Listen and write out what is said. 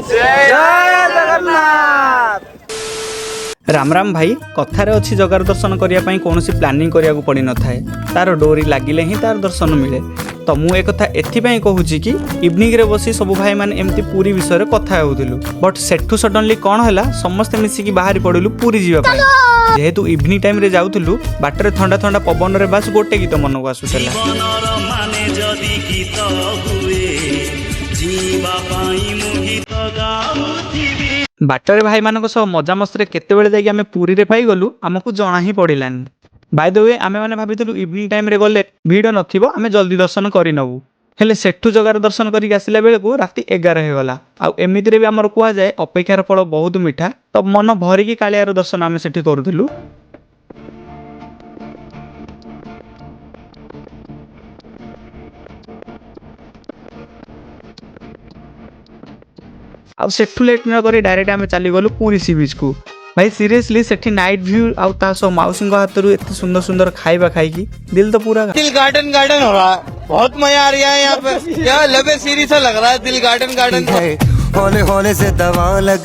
जय जगन्नाथ। राम राम भाई, कथार अच्छी जगार दर्शन करने कौन प्लानिंग करिया पड़ी न थाए, तार डोरी लगिले ही तार दर्शन मिले। तो मुझे एक एथपाई कहूँ कि इवनिंग रे बसी सब भाई मैंने एमती पुरी विषय कथा होलु, बट सेठू सडनली कौन है समस्ते मिसिकी बाहरी पड़ू पुरी जावाई। जेहेतु इवनिंग टाइम रे जाऊलु बाटर ठंडा ठंडा पवन रे बास गोटे गीत मन को आसूला। बाटर भाई मान सह मजा मस्ती केते जाकि आम पुरी रे पाई गलु आमको जना ही पड़ानी। बाय द वे आमे माने भाबितलु इवनिंग टाइम रे गले भीड़ नथिबो, आमे जल्दी दर्शन करि नबु। हेले सेठू जगार दर्शन करिक आसिला बेलकु राति 11 हो गला। आ एमिति रे भी हमर कुआ जाय अपेक्षार फल बहुत मीठा। तो मन भरिकी कालियार दर्शन आमे सेठी करूथिलु। आ सेठू लेट न करी डायरेक्ट आमे चली गलु पुरी सी बीच को। भाई सीरियसली सेठी नाइट व्यू आउ ता सो माउसिंग हाथरू एते सुंदर सुंदर खाइबा खाइकी दिल तो पूरा दिल गार्डन गार्डन हो रहा है। बहुत मजा आ रहा है यहाँ पे, यहाँ लबे सीरी सा लग रहा है। दिल गार्डन गार्डन होले होले से दवा लग